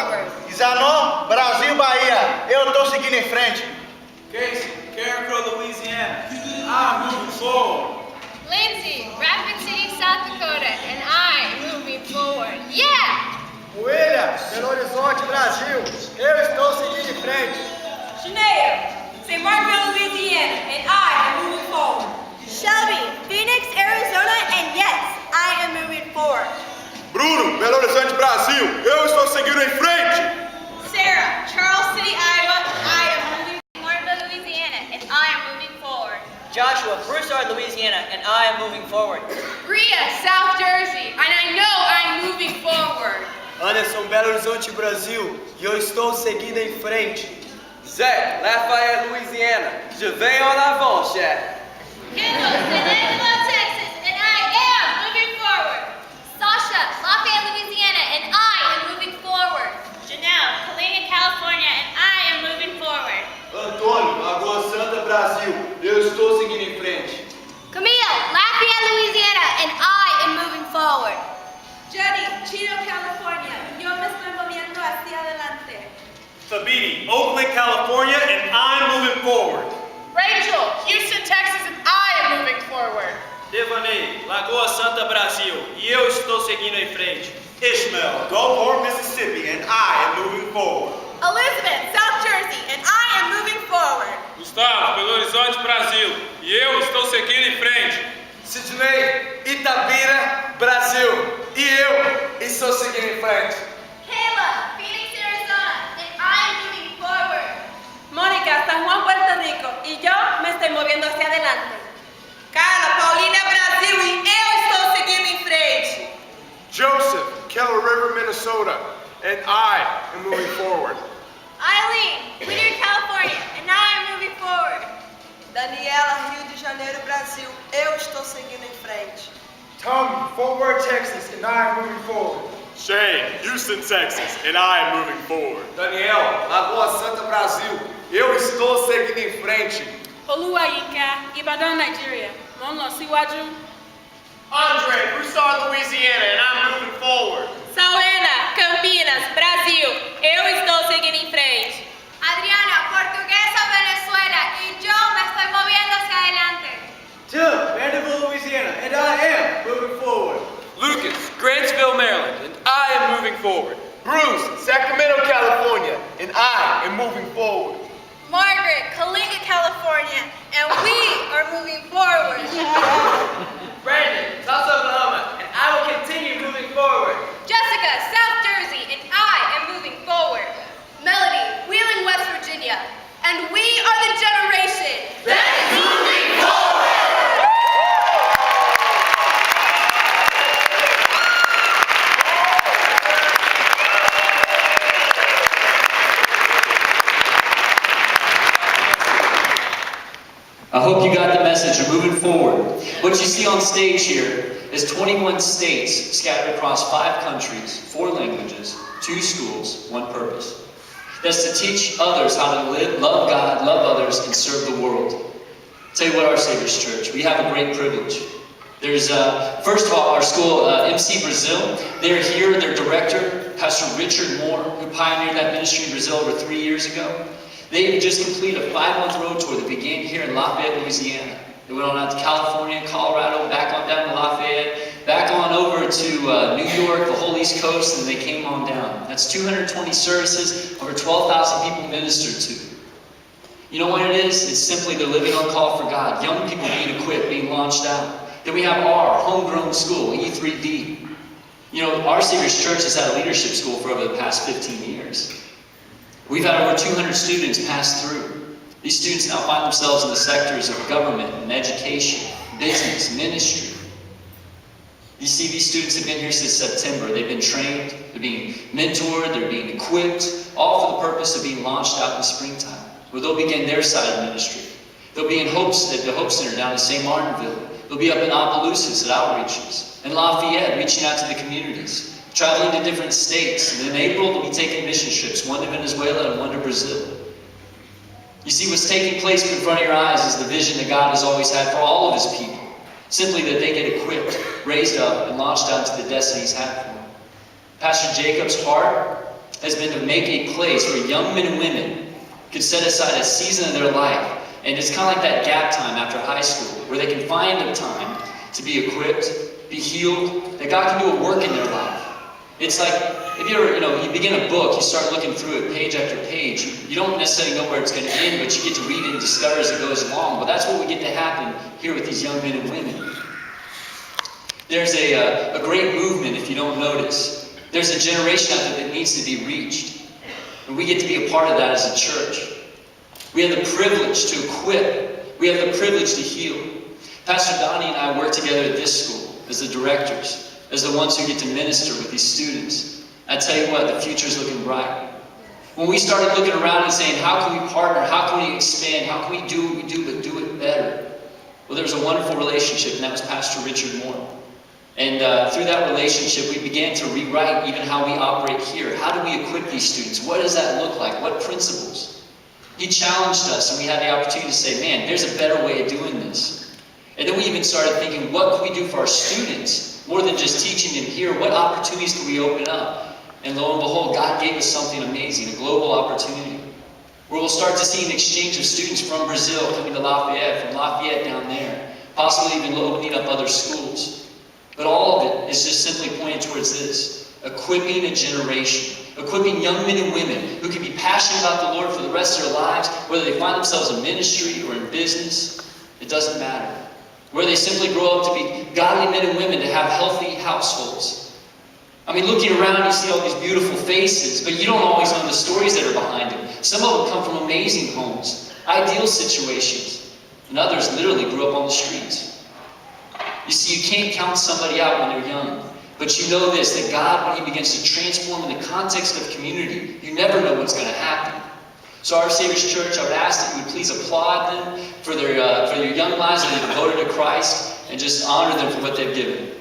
forward. Zanon, Brasil, Bahia. Eu tô seguindo em frente. Casey, Carrico, Louisiana. I'm moving forward. Lindsay, Rapid City, South Dakota, and I'm moving forward. Yeah! William, Belo Horizonte, Brasil. Eu estou seguindo em frente. Shania, St. Markville, Louisiana, and I am moving forward. Shelby, Phoenix, Arizona, and yes, I am moving forward. Bruno, Belo Horizonte, Brasil. Eu estou seguindo em frente. Sarah, Charles City, Iowa, I am moving to Marvin, Louisiana, and I am moving forward. Joshua, Broussard, Louisiana, and I am moving forward. Bria, South Jersey, and I know I'm moving forward. Anderson, Belo Horizonte, Brasil, e eu estou seguindo em frente. Zé, Lafayette, Louisiana. Je vais en avant, chef. Kendall, San Angelo, Texas, and I am moving forward. Sasha, Lafayette, Louisiana, and I am moving forward. Janelle, Helena, California, and I am moving forward. Antônio, Lagoa Santa, Brasil. Eu estou seguindo em frente. Camille, Lafayette, Louisiana, and I am moving forward. Jenny, Chino, California, y yo me estoy moviendo hacia adelante. Thabiti, Oakland, California, and I'm moving forward. Rachel, Houston, Texas, and I am moving forward. Devaney, Lagoa Santa, Brasil, e eu estou seguindo em frente. Ishmael, Gulfport, Mississippi, and I am moving forward. Elizabeth, South Jersey, and I am moving forward. Gustavo, Belo Horizonte, Brasil, e eu estou seguindo em frente. Sidney, Itabira, Brasil. E eu estou seguindo em frente. Kayla, Phoenix, Arizona, and I am moving forward. Mónica, San Juan, Puerto Rico, y yo me estoy moviendo hacia adelante. Carla, Paulina, Brasil, y eu estou seguindo em frente. Joseph, Keller River, Minnesota, and I am moving forward. Eileen, Whittier, California, and I am moving forward. Daniela, Rio de Janeiro, Brasil, eu estou seguindo em frente. Tommy, Fort Worth, Texas, and I am moving forward. Shane, Houston, Texas, and I am moving forward. Daniel, Lagoa Santa, Brasil. Eu estou seguindo em frente. Oluwayinka, Ibadan, Nigeria, mo ń lọ síwájú. Andre, Broussard, Louisiana, and I'm moving forward. Saulena, Campinas, Brasil, eu estou seguindo em frente. Adriana, Portuguesa, Venezuela, y yo me estoy moviendo hacia adelante. Tim, Vanderbilt, Louisiana, and I am moving forward. Lucas, Grantsville, Maryland, and I am moving forward. Bruce, Sacramento, California, and I am moving forward. Margaret, Kalinga, California, and we are moving forward. Brandon, Tulsa, Oklahoma, and I will continue moving forward. Jessica, South Jersey, and I am moving forward. Melody, Wheeling, West Virginia, and we are the generation that is moving forward. I hope you got the message. We're moving forward. What you see on stage here is 21 states scattered across 5 countries, 4 languages, 2 schools, 1 purpose. That's to teach others how to live, love God, love others, and serve the world. I'll tell you what, Our Saviours Church, we have a great privilege. There's, first of all, our school, MC Brasil. They're here, their director, Pastor Richard Moore, who pioneered that ministry in Brazil over 3 years ago. They just completed a 5-month road tour that began here in Lafayette, Louisiana. They went on out to California, Colorado, back on down to Lafayette, back on over to New York, the whole East Coast, and they came on down. That's 220 services, over 12,000 people ministered to. You know what it is? It's simply they're living on call for God. Young people being equipped, being launched out. Then we have our homegrown school, E3d. You know, Our Saviours Church has had a leadership school for over the past 15 years. We've had over 200 students pass through. These students now find themselves in the sectors of government and education, business, ministry. You see, these students have been here since September. They've been trained, they're being mentored, they're being equipped, all for the purpose of being launched out in the springtime, where they'll begin their side of ministry. They'll be in at the Hope Center down in St. Martinville. They'll be up in Opelousas at Outreaches, in Lafayette, reaching out to the communities, traveling to different states. And in April, they'll be taking mission trips, one to Venezuela and one to Brazil. You see, what's taking place in front of your eyes is the vision that God has always had for all of His people. Simply that they get equipped, raised up, and launched out to the destiny He's had for them. Pastor Jacob's heart has been to make a place where young men and women could set aside a season of their life. And it's kind of like that gap time after high school, where they can find a time to be equipped, be healed, that God can do a work in their life. It's like, if you ever, you begin a book, you start looking through it page after page. You don't necessarily know where it's going to end, but you get to read it and discover as it goes along. Well, that's what we get to happen here with these young men and women. There's a great movement, if you don't notice. There's a generation out there that needs to be reached. And we get to be a part of that as a church. We have the privilege to equip. We have the privilege to heal. Pastor Donnie and I work together at this school as the directors, as the ones who get to minister with these students. I tell you what, the future's looking bright. When we started looking around and saying, how can we partner? How can we expand? How can we do what we do, but do it better? Well, there was a wonderful relationship, and that was Pastor Richard Moore. And through that relationship, we began to rewrite even how we operate here. How do we equip these students? What does that look like? What principles? He challenged us, and we had the opportunity to say, man, there's a better way of doing this. And then we even started thinking, what can we do for our students? More than just teaching them here, what opportunities can we open up? And lo and behold, God gave us something amazing, a global opportunity, where we'll start to see an exchange of students from Brazil coming to Lafayette, from Lafayette down there, possibly even opening up other schools. But all of it is just simply pointing towards this, equipping a generation, equipping young men and women who can be passionate about the Lord for the rest of their lives, whether they find themselves in ministry or in business, it doesn't matter. Where they simply grow up to be godly men and women to have healthy households. I mean, looking around, you see all these beautiful faces, but you don't always know the stories that are behind them. Some of them come from amazing homes, ideal situations, and others literally grew up on the streets. You see, you can't count somebody out when they're young, but you know this, that God, when He begins to transform in the context of community, you never know what's going to happen. So Our Saviours Church, I would ask that you would please applaud them for their young lives that they've devoted to Christ, and just honor them for what they've given.